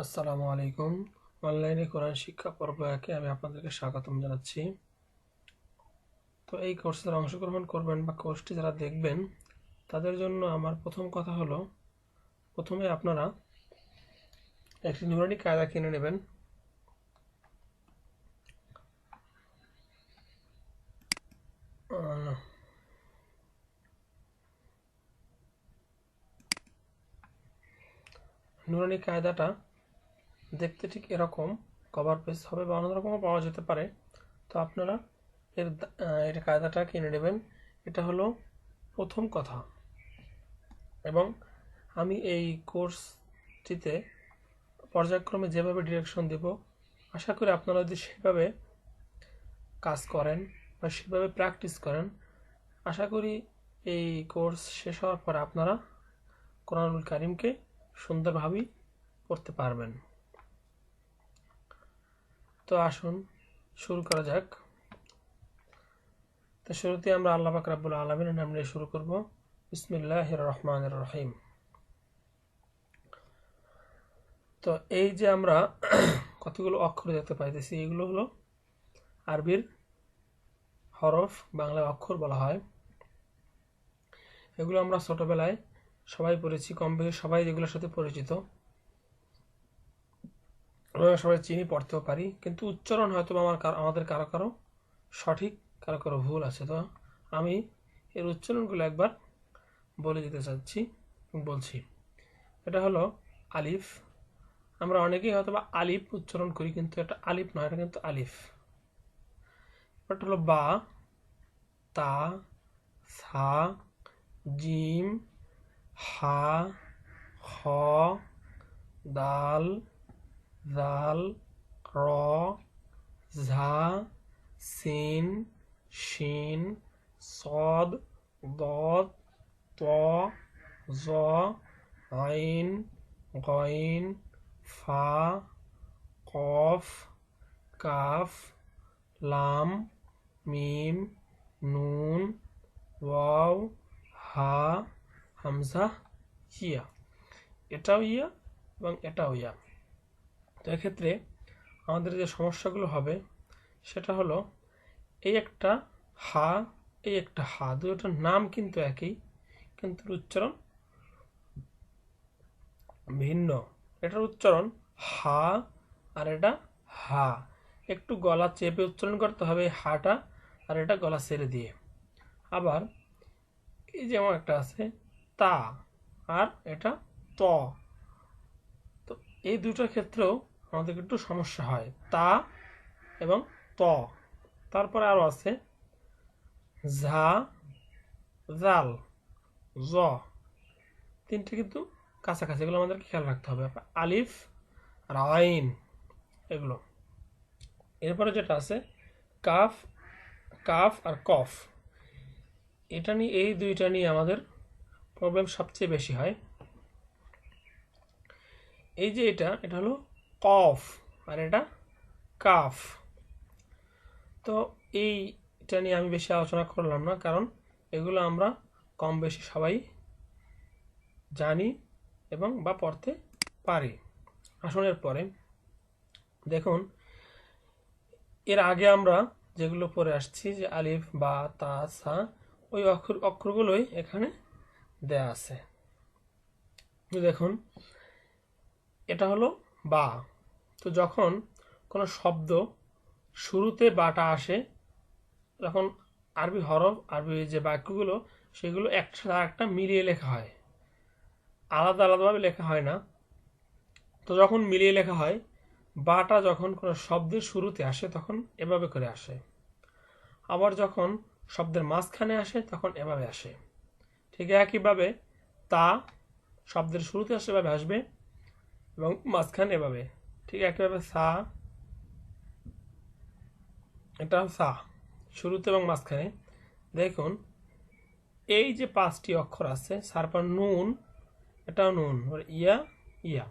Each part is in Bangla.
আসসালামু আলাইকুম। অনলাইনে কোরআন শিক্ষা পর্ব একে আমি আপনাদেরকে স্বাগতম জানাচ্ছি। তো এই কোর্সে অংশগ্রহণ করবেন বা কোর্সটি যারা দেখবেন তাদের জন্য আমার প্রথম কথা হলো, প্রথমে আপনারা একটি নুরানি কায়দা কিনে নেবেন। নুরানি কায়দাটা দেখতে ঠিক এরকম, কভার পেজ হবে বা অন্য রকমও পাওয়া যেতে পারে। তো আপনারা এটা কায়দাটা কিনে নেবেন। এটা হলো প্রথম কথা। এবং আমি এই কোর্সটিতে পর্যায়ক্রমে যেভাবে ডিরেকশন দেব, আশা করি আপনারা যদি সেভাবে কাজ করেন বা সেভাবে প্র্যাকটিস করেন, আশা করি এই কোর্স শেষ হওয়ার পরে আপনারা কোরআনুল কারিমকে সুন্দরভাবেই পড়তে পারবেন। তো আসুন শুরু করা যাক। তো শুরুতে আমরা আল্লাহ পাক রাব্বুল আলামিনের নাম নিয়ে শুরু করব। বিসমিল্লাহির রহমানির রহিম। তো এই যে আমরা কতগুলো অক্ষর দেখতে পাইতেছি, এগুলো হলো আরবির হরফ, বাংলা অক্ষর বলা হয়। এগুলো আমরা ছোটবেলায় সবাই পড়েছি, কম বেশি সবাই এগুলোর সাথে পরিচিত, আমরা সবাই চিনি, পড়তেও পারি, কিন্তু উচ্চারণ হয়তো আমাদের কারো কারো সঠিক, কারো কারো ভুল আছে। তো আমি এর উচ্চারণগুলো একবার বলে দিতে চাচ্ছি, বলছি। এটা হলো আলিফ। আমরা অনেকেই হয়তো বা আলিফ উচ্চারণ করি, কিন্তু এটা আলিফ নয়, এটা কিন্তু আলিফ। এটা হলো বা, তা, সা, জিম, হা, খ, দাল, জাল, র, ঝা, সিন, শিন, সদ, দদ, ত, জ, আইন, গইন, ফা, কফ, কাফ, লাম, মিম, নুন, ওয়াও, হা, হামজা, ইয়া। এটাও ইয়া এবং এটাও ইয়া। তো এক্ষেত্রে আমাদের যে সমস্যাগুলো হবে সেটা হলো, এই একটা হা, এই একটা হা, দুটোর নাম কিন্তু একই, কিন্তু উচ্চারণ ভিন্ন। এটার উচ্চারণ হা আর এটা হা। একটু গলা চেপে উচ্চারণ করতে হবে হাটা, আর এটা গলা ছেড়ে দিয়ে। আবার এই যেমন একটা আছে তা, আর এটা ত। তো এই দুটোর ক্ষেত্রেও আমাদের একটু সমস্যা হয়, তা এবং ত। তারপরে আরো আছে ঝা, জাল, জ। তিনটে কিন্তু কাছাকাছি, এগুলো আমাদেরকে খেয়াল রাখতে হবে। আলিফ আর আইন, এগুলো। এরপরে যেটা আছে কাফ, কাফ আর কফ, এটা নিয়ে, এই দুইটা নিয়ে আমাদের প্রবলেম সবচেয়ে বেশি হয়। এই যে এটা হলো কফ আর এটা কাফ। তো এইটা নিয়ে আমি বেশি আলোচনা করলাম না, কারণ এগুলো আমরা কম বেশি সবাই জানি এবং বা পড়তে পারি। আসনের পরে দেখুন, এর আগে আমরা যেগুলো পড়ে আসছি, যে আলিফ, বা, তা, সা, ওই অক্ষরগুলোই এখানে দেয়া আছে। দেখুন, এটা হলো বা। তো যখন কোনো শব্দ শুরুতে বাটা আসে, তখন আরবি হরফ, আরবি যে বাক্যগুলো, সেগুলো একসাথে আরেকটা মিলিয়ে লেখা হয়, আলাদা আলাদাভাবে লেখা হয় না। তো যখন মিলিয়ে লেখা হয়, বাটা যখন কোনো শব্দের শুরুতে আসে তখন এভাবে করে আসে, আবার যখন শব্দের মাঝখানে আসে তখন এভাবে আসে। ঠিক একইভাবে তা শব্দের শুরুতে আসে এভাবে আসবে, এবং মাঝখানে এভাবে। ঠিক একইভাবে সা, এটা সা শুরুতে এবং মাঝখানে। দেখুন, এই যে পাঁচটি অক্ষর আছে, তারপর নুন, এটাও নুন, ইয়া, ইয়া,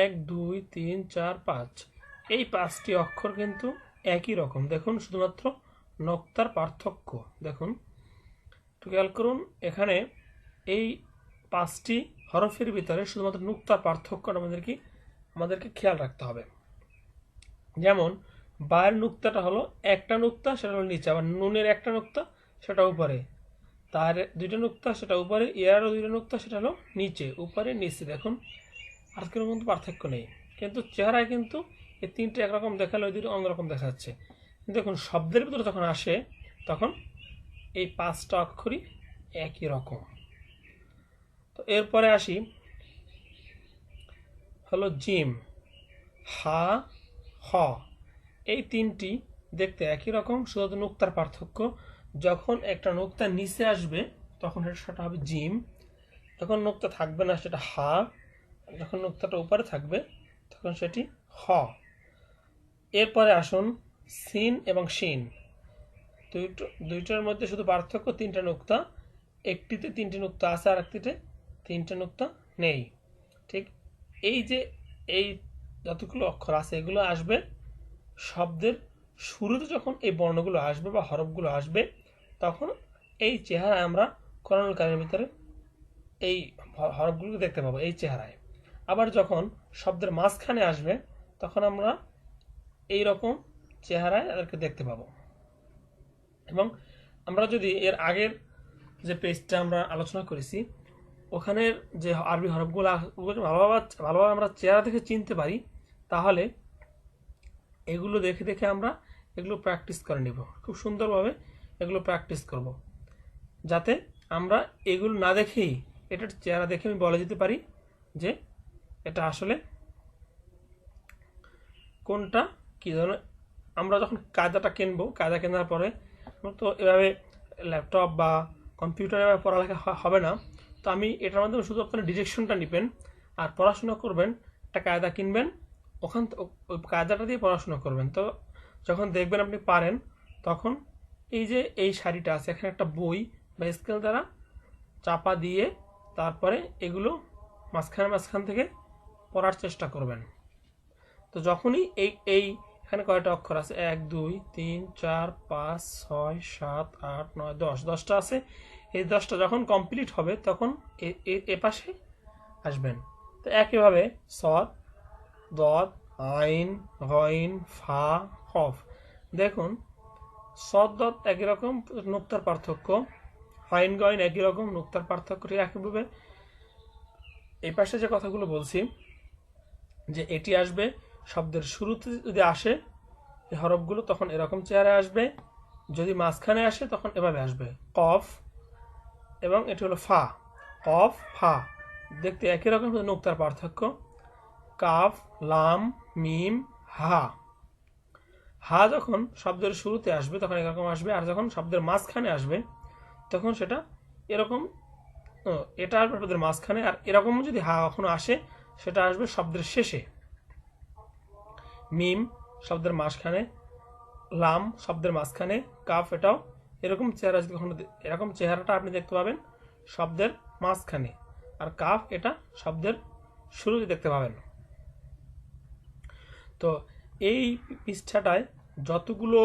1 2 3 4 5, এই পাঁচটি অক্ষর কিন্তু একই রকম। দেখুন, শুধুমাত্র নক্তার পার্থক্য। দেখুন, একটু খেয়াল করুন, এখানে এই পাঁচটি হরফের ভিতরে শুধুমাত্র নুক্তার পার্থক্যটা আমাদেরকে আমাদেরকে খেয়াল রাখতে হবে। যেমন বায়ের নুক্তাটা হলো একটা নুক্তা, সেটা হলো নিচে, আবার নুনের একটা নুক্তা সেটা উপরে, তার দুইটা নুক্তা সেটা উপরে, ইয়ারও দুইটা নুক্তা সেটা হলো নিচে, উপরে নিচে। দেখুন আর কোনো কিন্তু পার্থক্য নেই, কিন্তু চেহারায় কিন্তু এই তিনটে একরকম দেখালে ওই দুটো অন্যরকম দেখা যাচ্ছে। দেখুন শব্দের ভিতরে যখন আসে তখন এই পাঁচটা অক্ষরই একই রকম। তো এরপরে আসি হলো জিম, হা, হ। এই তিনটি দেখতে একই রকম, শুধু নুক্তার পার্থক্য। যখন একটা নুক্তা নিচে আসবে তখন সেটা হবে জিম, যখন নুক্তা থাকবে না সেটা হা, যখন নুক্তাটা উপরে থাকবে তখন সেটি হ। এরপরে আসুন সিন এবং শিন। দুইটার মধ্যে শুধু পার্থক্য তিনটা নুক্তা, একটিতে তিনটি নুক্তা আছে আর একটিতে তিনটা নুক্তা নেই। ঠিক এই যে এই যতগুলো অক্ষর আছে এগুলো আসবে শব্দের শুরুতে, যখন এই বর্ণগুলো আসবে বা হরফগুলো আসবে তখন এই চেহারায় আমরা কোরআনুল কারীমের ভিতরে এই হরফগুলোকে দেখতে পাবো এই চেহারায়। আবার যখন শব্দের মাঝখানে আসবে তখন আমরা এই রকম চেহারায় তাদেরকে দেখতে পাবো। এবং আমরা যদি এর আগের যে পেজটা আমরা আলোচনা করেছি ওখানের যে আরবি হরফগুলো ভালোভাবে আমরা চেহারা থেকে চিনতে পারি, তাহলে এগুলো দেখে দেখে আমরা এগুলো প্র্যাকটিস করে নিব, খুব সুন্দরভাবে এগুলো প্র্যাকটিস করব, যাতে আমরা এগুলো না দেখেই এটার চেহারা দেখে আমি বলে দিতে পারি যে এটা আসলে কোনটা কী ধরনের। আমরা যখন কায়দাটা কিনবো, কায়দা কেনার পরে তো এভাবে ল্যাপটপ বা কম্পিউটারে পড়ালেখা হবে না, তো আমি এটার মাধ্যমে শুধু আপনার ডিরেকশনটা নেবেন আর পড়াশোনা করবেন। একটা কায়দা কিনবেন, ওখান ওই কায়দাটা দিয়ে পড়াশোনা করবেন। তো যখন দেখবেন আপনি পারেন তখন এই যে এই শাড়িটা আছে এখানে একটা বই বা স্কেল দ্বারা চাপা দিয়ে তারপরে এগুলো মাঝখান থেকে পড়ার চেষ্টা করবেন। তো যখনই এই এখানে কয়টা অক্ষর আছে, 1 2 3 4 5 6 7 8 9 10, 10টা আছে। এই 10টা যখন কমপ্লিট হবে তখন এ পাশে আসবেন। তো একইভাবে সদ, দদ, আইন, গইন, ফা, কফ। দেখুন সদ দদ একই রকম, নুক্তার পার্থক্য। আইন গইন একই রকম, নুক্তার পার্থক্য। ঠিক একইভাবে এই পাশে যে কথাগুলো বলছি যে এটি আসবে শব্দের শুরুতে, যদি আসে এই হরফগুলো তখন এরকম চেহারায় আসবে, যদি মাঝখানে আসে তখন এভাবে আসবে কফ, এবং এটি হলো ফা, কফ ফা। দেখতে একই রকম, নুক্তার পার্থক্য। কাফ, লাম, মিম, হা। হা যখন শব্দের শুরুতে আসবে তখন এরকম আসবে, আর যখন শব্দের মাঝখানে আসবে তখন সেটা এরকম, এটা আসবে শব্দের মাঝখানে, আর এরকম যদি হা কখনো আসে সেটা আসবে শব্দের শেষে। মিম শব্দের মাঝখানে, লাম শব্দের মাঝখানে, কাফ এটাও এরকম চেহারা, যদি কখনো এরকম চেহারাটা আপনি দেখতে পাবেন শব্দের মাঝখানে, আর কাফ এটা শব্দের শুরুতে দেখতে পাবেন। তো এই পৃষ্ঠাটায় যতগুলো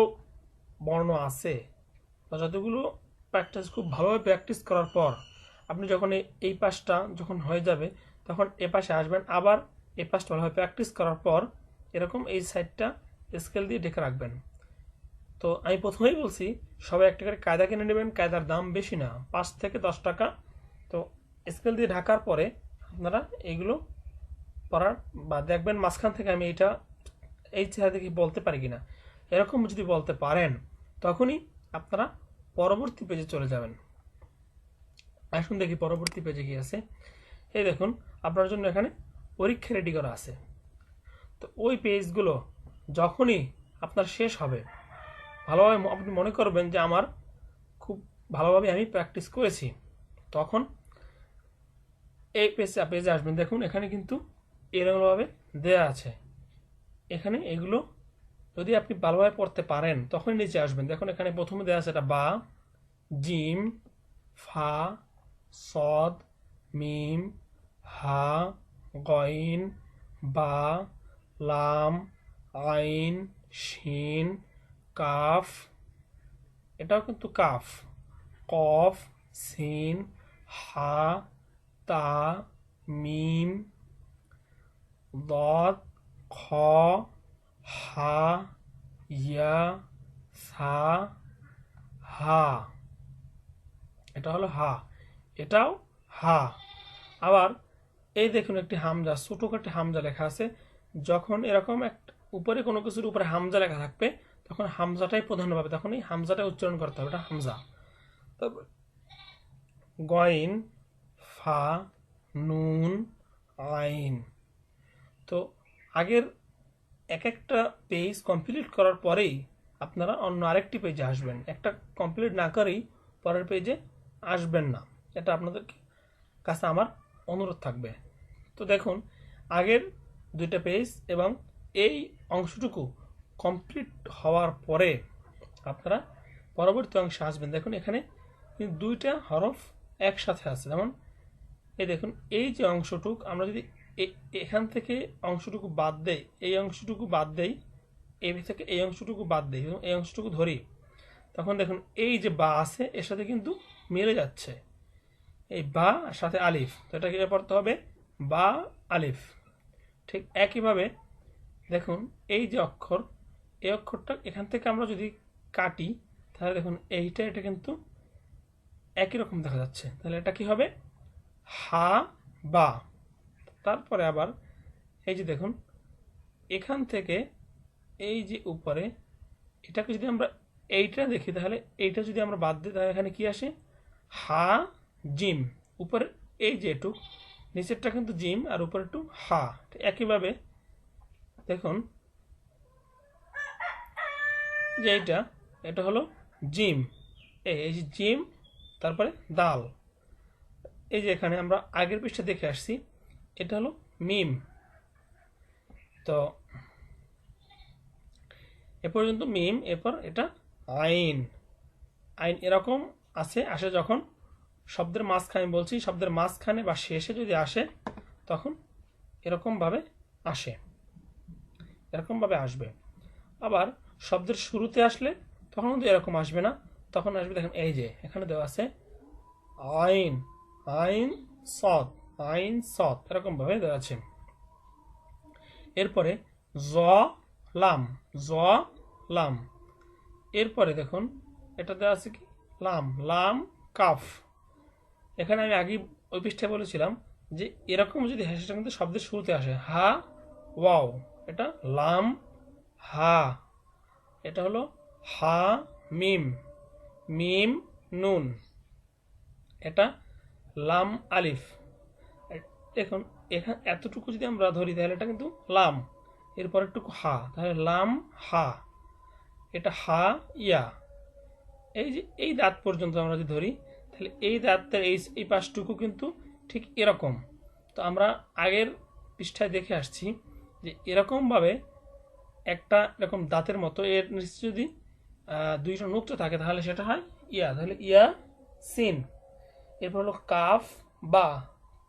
বর্ণ আছে বা যতগুলো প্র্যাকটিস, খুব ভালোভাবে প্র্যাকটিস করার পর আপনি যখন এই পাশটা যখন হয়ে যাবে তখন এ পাশে আসবেন, আবার এই পাশটা ভালোভাবে প্র্যাকটিস করার পর এরকম এই সাইডটা স্কেল দিয়ে ঢেকে রাখবেন। তো আমি প্রথমেই বলছি সবাই একটা করে কায়দা কিনে নেবেন, কায়দার দাম বেশি না, 5 থেকে 10 টাকা। তো স্কেল দিয়ে ঢাকার পরে আপনারা এইগুলো পড়ার বা দেখবেন মাঝখান থেকে আমি এটা এই চেহারা দেখে বলতে পারি কিনা, এরকম যদি বলতে পারেন তখনই আপনারা পরবর্তী পেজে চলে যাবেন। এখন দেখি পরবর্তী পেজে কি আছে। এই দেখুন আপনার জন্য এখানে পরীক্ষা রেডি করা আছে। তো ওই পেজগুলো যখনই আপনার শেষ হবে, ভালোভাবে আপনি মনে করবেন যে আমার খুব ভালোভাবে আমি প্র্যাকটিস করেছি, তখন এই পেজে আসবেন। দেখুন এখানে কিন্তু এরকমভাবে দেয়া আছে, এখানে এগুলো যদি আপনি ভালোভাবে পড়তে পারেন তখন নিচে আসবেন। দেখুন এখানে প্রথমে দেওয়া আছে এটা বা, জিম, ফা, সদ, মিম, হা, গইন, বা, লাম, আইন, শিন, কাফ, এটাও কিন্তু কাফ, কফ, সিন, হা, তা, মিম, দদ, খ, হা, ইয়া, সা, হা। এটা হলো হা, এটাও হা। আবার এই দেখুন একটি হামজা, ছোট একটি হামজা লেখা আছে। যখন এরকম একটা উপরে কোনো কিছুর উপরে হামজা লেখা থাকবে তখন হামজাটাই প্রধান হবে, তখন এই হামজাটা উচ্চারণ করতে হবে, এটা হামজা। তারপর গইন, ফা, নুন, আইন। তো আগের এক একটা পেজ কমপ্লিট করার পরেই আপনারা অন্য আরেকটি পেজে আসবেন, একটা কমপ্লিট না করেই পরের পেজে আসবেন না, এটা আপনাদের কাছে আমার অনুরোধ থাকবে। তো দেখুন আগের দুইটা পেজ এবং এই অংশটুকু কমপ্লিট হওয়ার পরে আপনারা পরবর্তী অংশে আসবেন। দেখুন এখানে কিন্তু দুইটা হরফ একসাথে আছে, যেমন এই দেখুন এই যে অংশটুকু আমরা যদি এখান থেকে অংশটুকু বাদ দেই, এই অংশটুকু বাদ দেই, এই থেকে এই অংশটুকু বাদ দেই এবং এই অংশটুকু ধরি, তখন দেখুন এই যে বা আছে এর সাথে কিন্তু মিলে যাচ্ছে, এই বা সাথে আলিফ, তো এটাকে পড়তে হবে বা আলিফ। ঠিক একইভাবে দেখুন এই যে অক্ষর, এই অক্ষরটা এখান থেকে আমরা যদি কাটি তাহলে দেখুন এটা কিন্তু একই রকম দেখা যাচ্ছে, তাহলে এটা কি হবে হা বা। তারপরে আবার এই যে দেখুন এখান থেকে এই যে উপরে এটাকে যদি আমরা এইটা দেখি তাহলে এইটা যদি আমরা বাদ দিই তাহলে এখানে কি আসে হা জিম, উপরে এই যে একটু নিচেরটা কিন্তু জিম আর উপরে একটু হা। একইভাবে দেখুন যে এটা হলো জিম, এই যে জিম, তারপরে দাল। এই যে এখানে আমরা আগের পৃষ্ঠা দেখে আসছি এটা হলো মিম। তো এ পর্যন্ত মিম, এরপর এটা আইন। আইন এরকম আসে যখন শব্দের মাঝখানে, বলছি শব্দের মাঝখানে বা শেষে যদি আসে তখন এরকমভাবে আসে, এরকমভাবে আসবে। আবার শব্দের শুরুতে আসলে তখন কিন্তু এরকম আসবে না, তখন আসবে দেখেন এই যে এখানে দেওয়া আছে আইন, আইন সদ, আইন সদ, এরকমভাবে দেওয়া আছে। এরপরে জ লাম, জ লাম। এরপরে দেখুন এটা দেওয়া আছে কি লাম, লাম কাফ। এখানে আমি আগে ওই পৃষ্ঠায় বলেছিলাম যে এরকম যদি হয় সেটা কিন্তু শব্দের শুরুতে আসে, হা ওয়াও, এটা লাম হা। এটা হলো হা মিম, মিম নুন, এটা লাম আলিফ। দেখুন এখানে এতটুকু যদি আমরা ধরি তাহলে এটা কিন্তু লাম, এরপর একটু হা, তাহলে লাম হা, এটা হা ইয়া। এই যে এই দাঁত পর্যন্ত আমরা যদি ধরি তাহলে এই দাঁতের এই পাশটুকু কিন্তু ঠিক এরকম। তো আমরা আগের পৃষ্ঠায় দেখে আসছি যে এরকমভাবে একটা এরকম দাঁতের মতো এর নিচে যদি দুইটা নুক্তা থাকে তাহলে সেটা হয় ইয়া, তাহলে ইয়া সিন। এরপর হলো কাফ বা,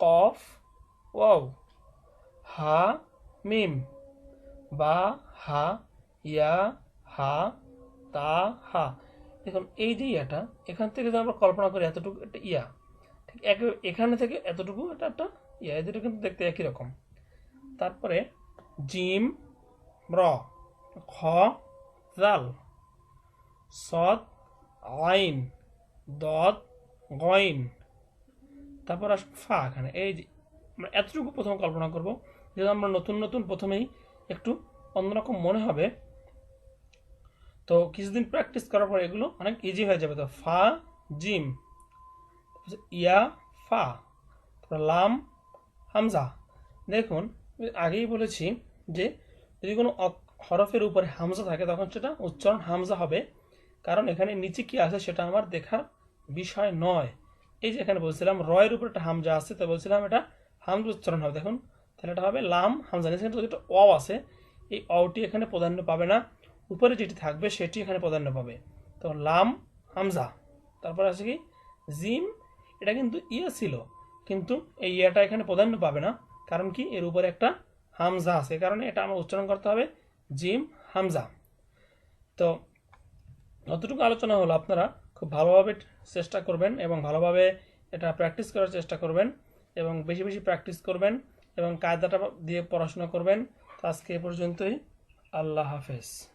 কফ ওয়াও, হা মিম, বা হা ইয়া হা তা হা। দেখুন এই যে ইয়াটা এখান থেকে যদি আমরা কল্পনা করি এতটুকু একটা ইয়া, ঠিক এখানে থেকে এতটুকু এটা একটা ইয়া, এদের কিন্তু দেখতে একই রকম। তারপরে জিম র, খ জাল, সদ আইন, দদ গইন, তারপর আসবে ফা। এখানে এই যে আমরা এতটুকু প্রথম কল্পনা করব, যেহেতু আমরা নতুন নতুন প্রথমেই একটু অন্যরকম মনে হবে, তো কিছুদিন প্র্যাকটিস করার পর এগুলো অনেক ইজি হয়ে যাবে। তো ফা জিম, ইয়া ফা, তারপর লাম হামজা। দেখুন আগেই বলেছি যে যদি কোনো হরফের উপরে হামজা থাকে তখন সেটা উচ্চারণ হামজা হবে, কারণ এখানে নিচে কি আছে সেটা আমার দেখার বিষয় নয়। এই যে এখানে বলছিলাম রয়ের উপর একটা হামজা আছে, তো বলছিলাম এটা হামজা উচ্চারণ হবে। দেখুন তাহলে এটা হবে লাম হামজা। নিচে কিন্তু একটা অ আছে, এই অটি এখানে প্রাধান্য পাবে না, উপরে যেটি থাকবে সেটি এখানে প্রাধান্য পাবে। তো লাম হামজা, তারপর আছে কি জিম, এটা কিন্তু ইয়া ছিল কিন্তু এই ইয়াটা এখানে প্রাধান্য পাবে না, কারণ কি এর উপরে একটা হামজা আছে, কারণে এটা আমার উচ্চারণ করতে হবে জিম হামজা। তো যতটুকু আলোচনা হলো আপনারা খুব ভালোভাবে চেষ্টা করবেন এবং ভালোভাবে এটা প্র্যাকটিস করার চেষ্টা করবেন এবং বেশি বেশি প্র্যাকটিস করবেন এবং কায়দাটা দিয়ে পড়াশোনা করবেন। তো আজকে এ পর্যন্তই। আল্লাহ হাফেজ।